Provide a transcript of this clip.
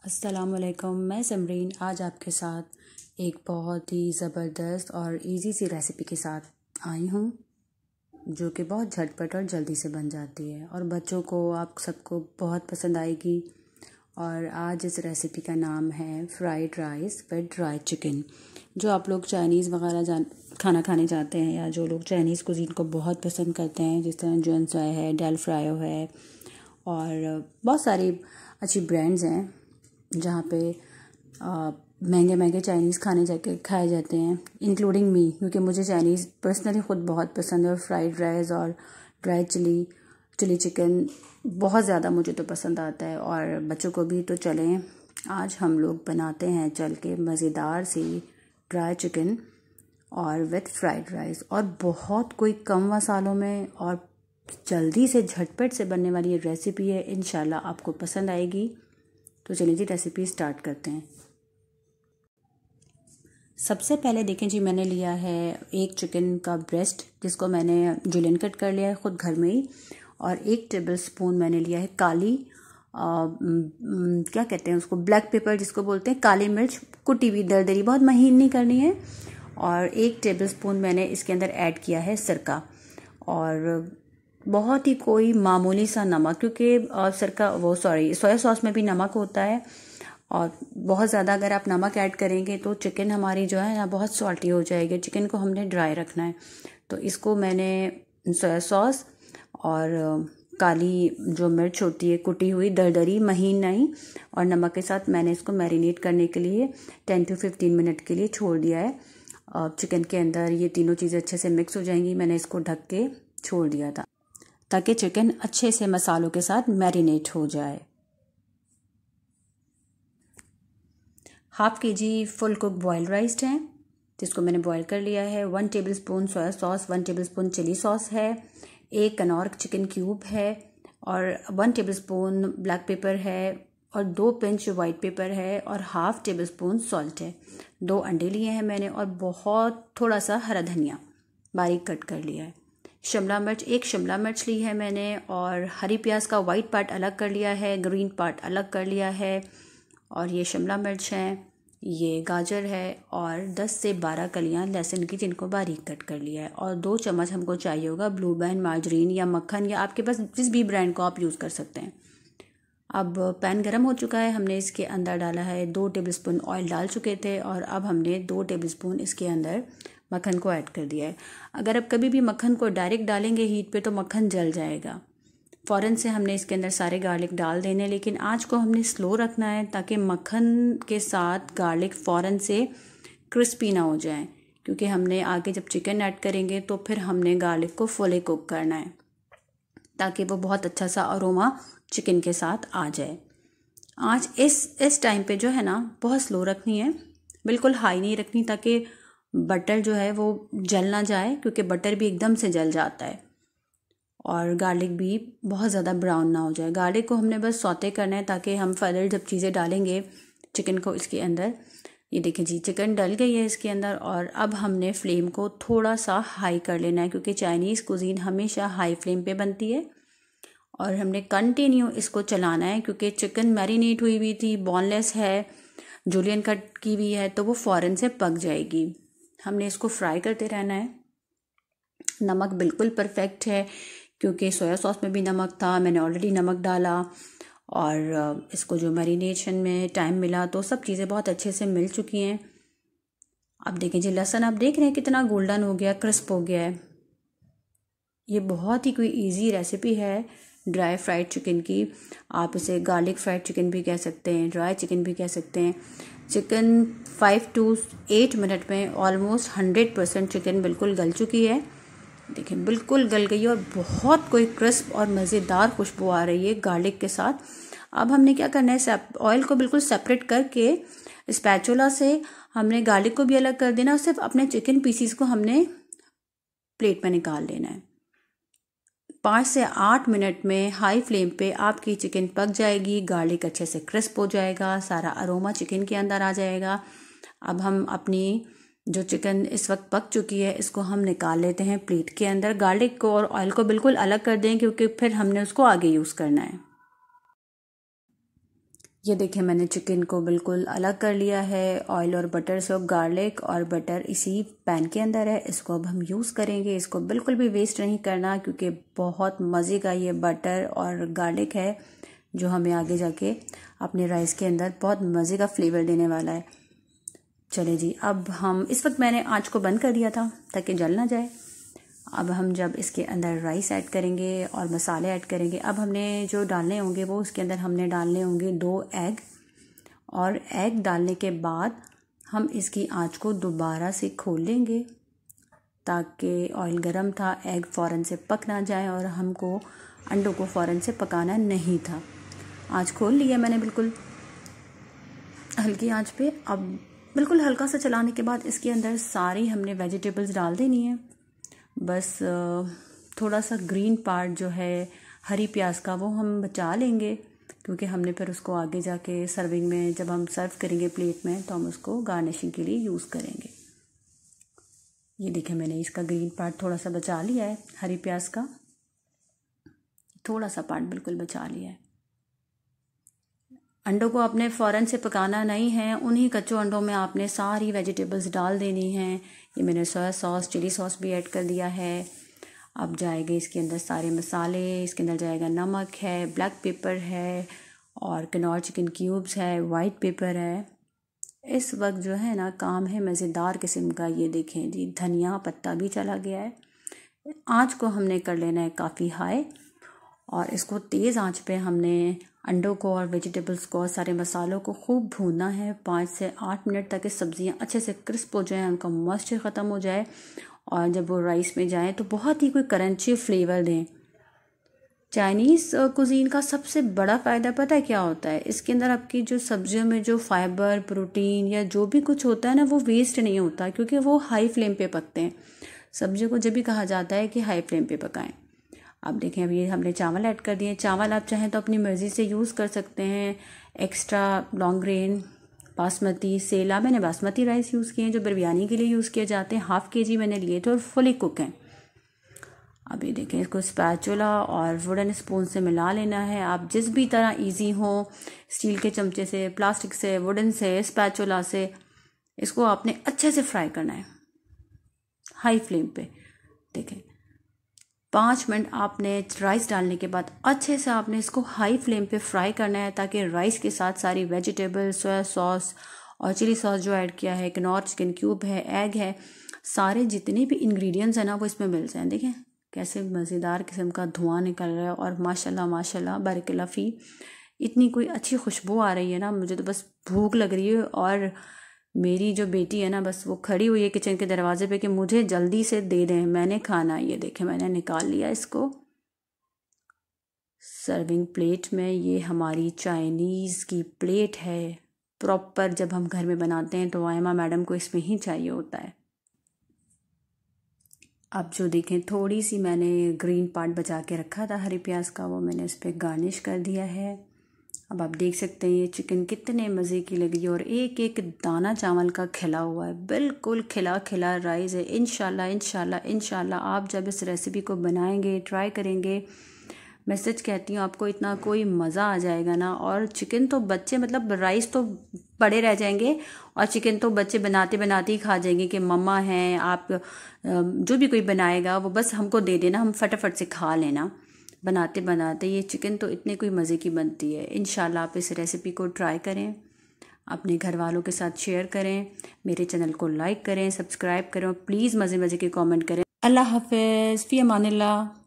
अस्सलामुअलैकुम, मैं समरीन आज आपके साथ एक बहुत ही ज़बरदस्त और इजी सी रेसिपी के साथ आई हूँ जो कि बहुत झटपट और जल्दी से बन जाती है और बच्चों को आप सबको बहुत पसंद आएगी। और आज इस रेसिपी का नाम है fried rice with dry chicken. जो आप लोग चाइनीज़ वगैरह खाना खाने जाते हैं या जो लोग चाइनीज़ कुजीन को बहुत पसंद करते हैं, जिस तरह जुएन सोया है, डेल फ्रायो है और बहुत सारी अच्छी ब्रांड्स हैं जहाँ पे महंगे महंगे चाइनीज़ खाने जाके खाए जाते हैं, इंक्लूडिंग मी, क्योंकि मुझे चाइनीज़ पर्सनली ख़ुद बहुत पसंद है। और फ्राइड राइस और ड्राई चिली चिकन बहुत ज़्यादा मुझे तो पसंद आता है और बच्चों को भी। तो चलें आज हम लोग बनाते हैं चल के मज़ेदार सी ड्राई चिकन और विथ फ्राइड राइस, और बहुत कोई कम मसालों में और जल्दी से झटपट से बनने वाली ये रेसिपी है। इंशाल्लाह आपको पसंद आएगी। तो चलिए जी रेसिपी स्टार्ट करते हैं। सबसे पहले देखें जी, मैंने लिया है एक चिकन का ब्रेस्ट जिसको मैंने जुलियन कट कर लिया है ख़ुद घर में ही, और 1 टेबल स्पून मैंने लिया है काली क्या कहते हैं उसको, ब्लैक पेपर जिसको बोलते हैं, काली मिर्च कुटी हुई दरदरी, बहुत महीन नहीं करनी है। और 1 टेबल स्पून मैंने इसके अंदर ऐड किया है सिरका, और बहुत ही कोई मामूली सा नमक, क्योंकि सोया सॉस में भी नमक होता है और बहुत ज़्यादा अगर आप नमक ऐड करेंगे तो चिकन हमारी जो है ना बहुत सॉल्टी हो जाएगी। चिकन को हमने ड्राई रखना है, तो इसको मैंने सोया सॉस और काली जो मिर्च होती है कुटी हुई दरदरी, महीन नहीं, और नमक के साथ मैंने इसको मैरिनेट करने के लिए 10 to 15 मिनट के लिए छोड़ दिया है। चिकन के अंदर ये तीनों चीज़ें अच्छे से मिक्स हो जाएंगी। मैंने इसको ढक के छोड़ दिया था ताकि चिकन अच्छे से मसालों के साथ मैरिनेट हो जाए। 1/2 kg full cook boiled rice है जिसको मैंने बॉईल कर लिया है। 1 tablespoon soya sauce, 1 tablespoon chilli sauce है, 1 कनौर चिकन क्यूब है, और 1 टेबल स्पून ब्लैक पेपर है, और 2 पिंच वाइट पेपर है, और 1/2 टेबल स्पून सॉल्ट है। 2 अंडे लिए हैं मैंने, और बहुत थोड़ा सा हरा धनिया बारीक कट कर लिया है। शिमला मिर्च, 1 शिमला मिर्च ली है मैंने, और हरी प्याज का वाइट पार्ट अलग कर लिया है, ग्रीन पार्ट अलग कर लिया है। और ये शिमला मिर्च है, ये गाजर है, और 10 से 12 कलियां लहसुन की जिनको बारीक कट कर लिया है। और 2 चम्मच हमको चाहिए होगा ब्लू बैंड मार्जरीन या मक्खन, या आपके पास जिस भी ब्रांड को आप यूज़ कर सकते हैं। अब पैन गरम हो चुका है, हमने इसके अंदर डाला है 2 टेबल स्पून ऑयल डाल चुके थे, और अब हमने 2 टेबल स्पून इसके अंदर मक्खन को ऐड कर दिया है। अगर आप कभी भी मक्खन को डायरेक्ट डालेंगे हीट पे तो मक्खन जल जाएगा। फ़ौरन से हमने इसके अंदर सारे गार्लिक डाल देने, लेकिन आँच को हमने स्लो रखना है ताकि मक्खन के साथ गार्लिक फ़ौरन से क्रिस्पी ना हो जाए, क्योंकि हमने आगे जब चिकन ऐड करेंगे तो फिर हमने गार्लिक को फुली कुक करना है ताकि वो बहुत अच्छा सा अरोमा चिकन के साथ आ जाए। आँच इस टाइम पे जो है ना बहुत स्लो रखनी है, बिल्कुल हाई नहीं रखनी, ताकि बटर जो है वो जल ना जाए, क्योंकि बटर भी एकदम से जल जाता है, और गार्लिक भी बहुत ज़्यादा ब्राउन ना हो जाए। गार्लिक को हमने बस सौते करना है ताकि हम फर्दर जब चीज़ें डालेंगे चिकन को इसके अंदर। ये देखिए जी चिकन डल गई है इसके अंदर, और अब हमने फ्लेम को थोड़ा सा हाई कर लेना है, क्योंकि चाइनीज़ कुजीन हमेशा हाई फ्लेम पे बनती है, और हमने कंटिन्यू इसको चलाना है, क्योंकि चिकन मैरिनेट हुई हुई थी, बोनलेस है, जुलियन कट की हुई है, तो वो फ़ौरन से पक जाएगी। हमने इसको फ्राई करते रहना है। नमक बिल्कुल परफेक्ट है, क्योंकि सोया सॉस में भी नमक था, मैंने ऑलरेडी नमक डाला, और इसको जो मैरिनेशन में टाइम मिला तो सब चीज़ें बहुत अच्छे से मिल चुकी हैं। अब देखें जी लहसुन, आप देख रहे हैं कितना गोल्डन हो गया, क्रिस्प हो गया है। ये बहुत ही कोई इजी रेसिपी है ड्राई फ्राइड चिकन की। आप इसे गार्लिक फ्राइड चिकन भी कह सकते हैं, ड्राई चिकन भी कह सकते हैं। चिकन 5 to 8 मिनट में ऑलमोस्ट 100% चिकन बिल्कुल गल चुकी है। देखिए बिल्कुल गल गई है, और बहुत कोई क्रिस्प और मज़ेदार खुशबू आ रही है गार्लिक के साथ। अब हमने क्या करना है, ऑयल को बिल्कुल सेपरेट करके स्पैचुला से हमने गार्लिक को भी अलग कर देना, और सिर्फ अपने चिकन पीसीस को हमने प्लेट में निकाल लेना है। 5 से 8 मिनट में हाई फ्लेम पे आपकी चिकन पक जाएगी, गार्लिक अच्छे से क्रिस्प हो जाएगा, सारा अरोमा चिकन के अंदर आ जाएगा। अब हम अपनी जो चिकन इस वक्त पक चुकी है इसको हम निकाल लेते हैं प्लेट के अंदर। गार्लिक को और ऑयल को बिल्कुल अलग कर दें, क्योंकि फिर हमने उसको आगे यूज़ करना है। ये देखिए मैंने चिकन को बिल्कुल अलग कर लिया है ऑयल और बटर से। गार्लिक और बटर इसी पैन के अंदर है, इसको अब हम यूज़ करेंगे। इसको बिल्कुल भी वेस्ट नहीं करना क्योंकि बहुत मज़े का ये बटर और गार्लिक है जो हमें आगे जाके अपने राइस के अंदर बहुत मज़े का फ्लेवर देने वाला है। चले जी, अब हम इस वक्त मैंने आँच को बंद कर दिया था ताकि जल ना जाए। अब हम जब इसके अंदर राइस ऐड करेंगे और मसाले ऐड करेंगे, अब हमने जो डालने होंगे वो उसके अंदर हमने डालने होंगे 2 एग। और एग डालने के बाद हम इसकी आंच को दोबारा से खोल लेंगे ताकि ऑयल गरम था, एग फ़ौरन से पक ना जाए और हमको अंडों को फ़ौरन से पकाना नहीं था। आंच खोल लिया मैंने बिल्कुल हल्की आंच पे। अब बिल्कुल हल्का सा चलाने के बाद इसके अंदर सारी हमने वेजिटेबल्स डाल देनी है। बस थोड़ा सा ग्रीन पार्ट जो है हरी प्याज का वो हम बचा लेंगे क्योंकि हमने फिर उसको आगे जाके सर्विंग में जब हम सर्व करेंगे प्लेट में तो हम उसको गार्निशिंग के लिए यूज़ करेंगे। ये देखिए मैंने इसका ग्रीन पार्ट थोड़ा सा बचा लिया है, हरी प्याज का थोड़ा सा पार्ट बिल्कुल बचा लिया है। अंडों को आपने फ़ौरन से पकाना नहीं है, उन्हीं कच्चों अंडों में आपने सारी वेजिटेबल्स डाल देनी हैं। ये मैंने सोया सॉस चिली सॉस भी ऐड कर दिया है। अब जाएंगे इसके अंदर सारे मसाले, इसके अंदर जाएगा नमक है, ब्लैक पेपर है और कनौर चिकन क्यूब्स है, वाइट पेपर है। इस वक्त जो है ना काम है मज़ेदार किस्म का। ये देखें जी धनिया पत्ता भी चला गया है। आँच को हमने कर लेना है काफ़ी हाई और इसको तेज़ आंच पे हमने अंडों को और वेजिटेबल्स को और सारे मसालों को खूब भूनना है 5 से 8 मिनट तक सब्ज़ियाँ अच्छे से क्रिस्प हो जाएं, उनका मॉइस्चर ख़त्म हो जाए और जब वो राइस में जाएं तो बहुत ही कोई क्रंची फ्लेवर दें। चाइनीज़ कुजीन का सबसे बड़ा फ़ायदा पता है क्या होता है? इसके अंदर आपकी जो सब्जियों में जो फाइबर प्रोटीन या जो भी कुछ होता है ना वो वेस्ट नहीं होता क्योंकि वो हाई फ्लेम पे पकते हैं। सब्जियों को जब भी कहा जाता है कि हाई फ्लेम पे पकाएं। अब देखें अभी हमने चावल ऐड कर दिए। चावल आप चाहें तो अपनी मर्ज़ी से यूज़ कर सकते हैं। एक्स्ट्रा लॉन्ग ग्रेन बासमती सेला, मैंने बासमती राइस यूज़ किए हैं जो बिरयानी के लिए यूज़ किए जाते हैं। ½ kg मैंने लिए थे और फुली कुक हैं। अभी देखें इसको स्पैचुला और वुडन स्पून से मिला लेना है। आप जिस भी तरह इजी हो, स्टील के चमचे से, प्लास्टिक से, वुडन से, स्पैचुला से, इसको आपने अच्छे से फ्राई करना है हाई फ्लेम पे। देखें 5 मिनट आपने राइस डालने के बाद अच्छे से आपने इसको हाई फ्लेम पे फ्राई करना है ताकि राइस के साथ सारी वेजिटेबल, सोया सॉस और चिली सॉस जो ऐड किया है, कनौर चिकन क्यूब है, एग है, सारे जितने भी इंग्रेडिएंट्स हैं ना वो इसमें मिल जाएं। देखें कैसे मज़ेदार किस्म का धुआं निकल रहा है और माशाल्लाह माशाल्लाह बारिकल्लाह फ़ी इतनी कोई अच्छी खुशबू आ रही है ना। मुझे तो बस भूख लग रही है और मेरी जो बेटी है ना बस वो खड़ी हुई है किचन के दरवाजे पे कि मुझे जल्दी से दे दें, मैंने खाना। ये देखें मैंने निकाल लिया इसको सर्विंग प्लेट में। ये हमारी चाइनीज़ की प्लेट है प्रॉपर। जब हम घर में बनाते हैं तो आयमा मैडम को इसमें ही चाहिए होता है। अब जो देखें थोड़ी सी मैंने ग्रीन पार्ट बचा के रखा था हरी प्याज का, वो मैंने इस पर गार्निश कर दिया है। अब आप देख सकते हैं ये चिकन कितने मज़े की लगी और एक एक दाना चावल का खिला हुआ है, बिल्कुल खिला खिला राइस है। इंशाल्लाह इंशाल्लाह इंशाल्लाह आप जब इस रेसिपी को बनाएंगे, ट्राई करेंगे, मैं सच कहती हूँ आपको इतना कोई मज़ा आ जाएगा ना। और चिकन तो बच्चे मतलब राइस तो पड़े रह जाएंगे और चिकन तो बच्चे बनाते बनाते ही खा जाएंगे कि मम्मा हैं आप, जो भी कोई बनाएगा वो बस हमको दे देना, हम फटाफट से खा लेना। बनाते बनाते ये चिकन तो इतने कोई मज़े की बनती है। इंशाल्लाह आप इस रेसिपी को ट्राई करें, अपने घर वालों के साथ शेयर करें, मेरे चैनल को लाइक करें, सब्सक्राइब करें और प्लीज़ मज़े मज़े के कमेंट करें। अल्लाह हाफ़िज़, फ़ी अमानिल्लाह।